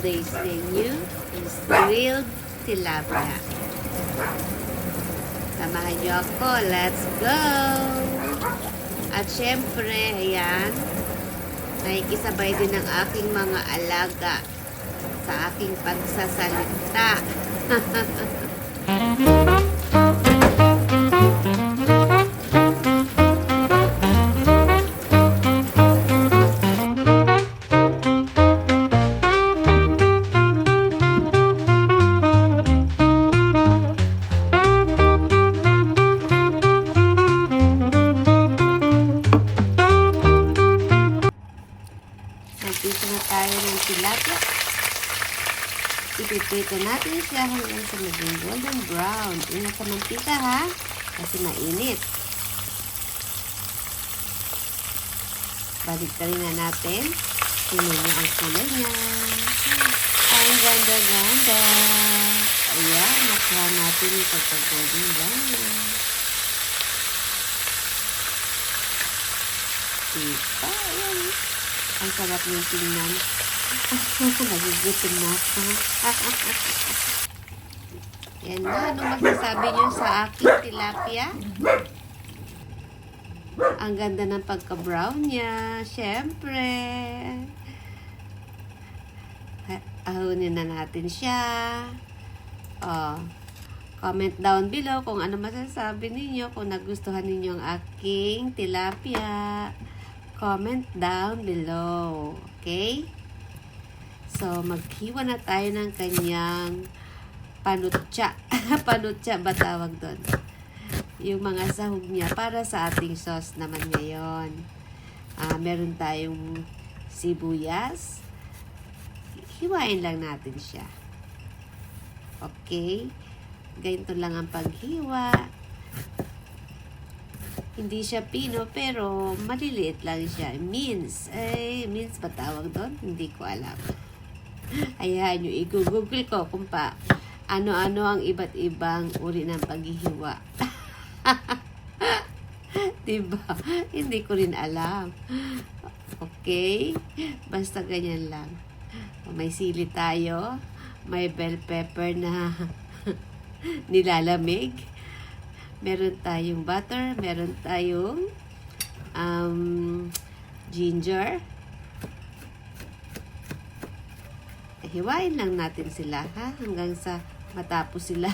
today's menu is grilled tilapia. Samahan niyo ako. Let's go! At syempre, ayan, nakikisabay din ang aking mga alaga sa aking pagsasalita. Nagpito na tayo ng tilapia. Ipipito natin siya hanggang sa maging golden brown. Ingat sa mantika ha, kasi mainit. Balik ka rin na natin. Tingnan niyo ang kulay niya. Ang ganda-ganda. Ayan, nakuha natin yung pagka-golden brown niya. Diba? Ayan. Ang sarap yung tingnan. Nagugutom na ako. Yan na. Ano magsasabi nyo sa aking tilapia? Ang ganda ng pagka-brown niya. Siyempre. Ahunin na natin siya. Comment down below kung ano masasabi ninyo. Kung nagustuhan ninyo ang aking tilapia. Comment down below. Okay? So, maghiwa na tayo ng kanyang panutsa. Panutsa ba tawag doon? Yung mga sahog niya para sa ating sauce naman ngayon. Meron tayong sibuyas. Hiwain lang natin siya. Okay? Ganito lang ang paghiwa. Hindi siya pino, pero maliliit lang siya. Mince. Mince ba tawag doon? Hindi ko alam. Ayan, yung i-google ko kung ano-ano ang iba't ibang uri ng paghihiwa. Diba? Hindi ko rin alam. Okay? Basta ganyan lang. May sili tayo. May bell pepper na nilalamig. Meron tayong butter, meron tayong ginger. Hiwain lang natin sila ha, hanggang sa matapos sila.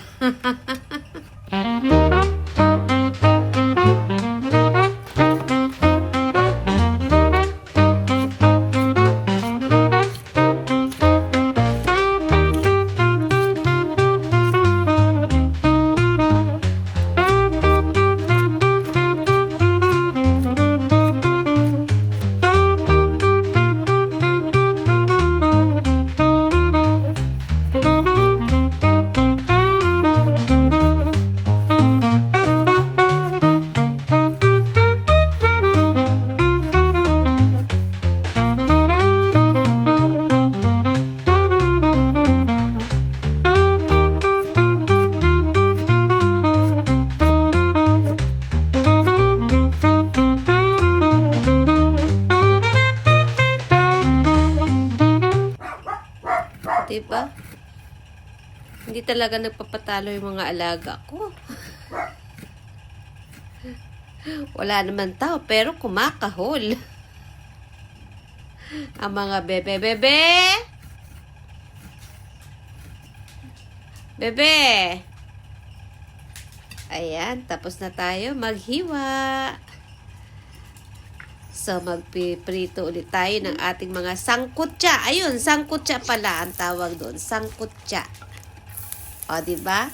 Diba? Hindi talaga nagpapatalo yung mga alaga ko. Wala naman tao, pero kumakahol. Ang mga bebe. Bebe! Ayan, tapos na tayo maghiwa. So, magpiprito ulit tayo ng ating mga sangkutsa. Ayun, sangkutsa pala ang tawag doon. Sangkutsa. O, diba?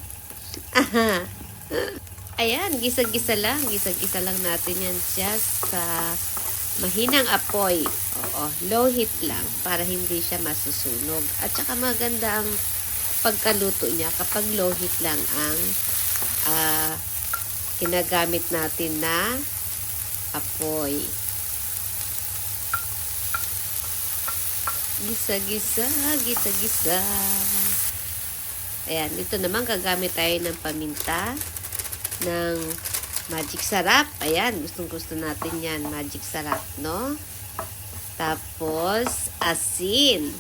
Ayan, gisa-gisa lang. Gisa-gisa lang natin yan just sa mahinang apoy. Oo, low heat lang para hindi siya masusunog. At saka maganda ang pagkaluto niya kapag low heat lang ang ginagamit natin na apoy. Gisa-gisa, gisa-gisa. Ayan, dito naman gagamit tayo ng paminta, ng magic sarap. Ayan, gustong-gusto natin yan, magic sarap, no? Tapos, asin.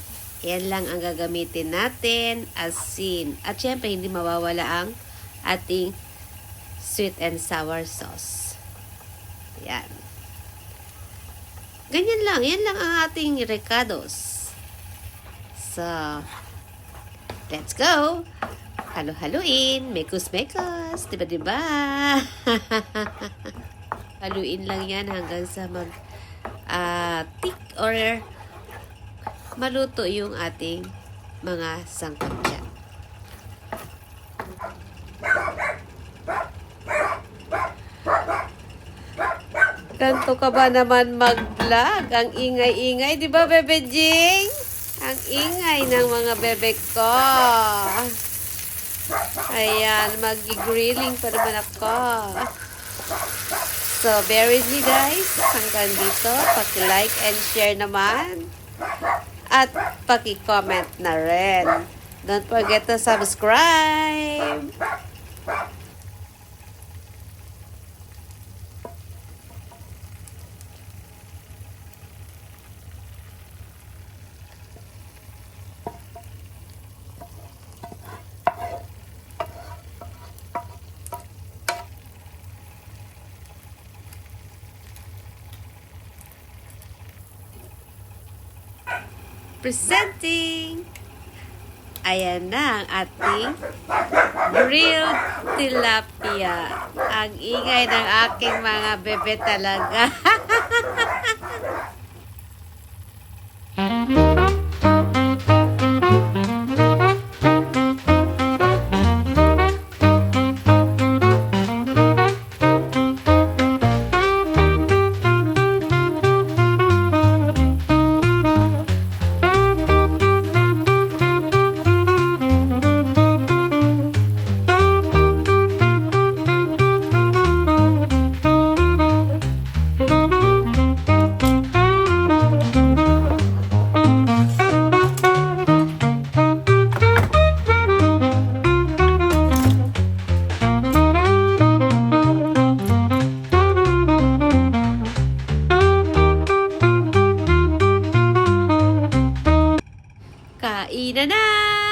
Yan lang ang gagamitin natin, asin. At syempre, hindi mawawala ang ating sweet and sour sauce. Yan. Ganyan lang. Yan lang ang ating ricados. So, let's go! Halo-haluin. Mekos-mekos. Diba? Haluin lang yan hanggang sa thick or maluto yung ating mga sangkot dyan. Ganto ka ba naman mag-vlog? Ang ingay-ingay, di ba, Bebe Jing? Ang ingay ng mga bebe ko. Ayan, mag-grilling pa naman ako. So, bear with me guys. Hanggang dito, paki-like and share naman. At paki-comment na rin. Don't forget to subscribe. Presenting! Ayan na ang ating grilled tilapia. Ang ingay ng aking mga bebe talaga. Kainan na!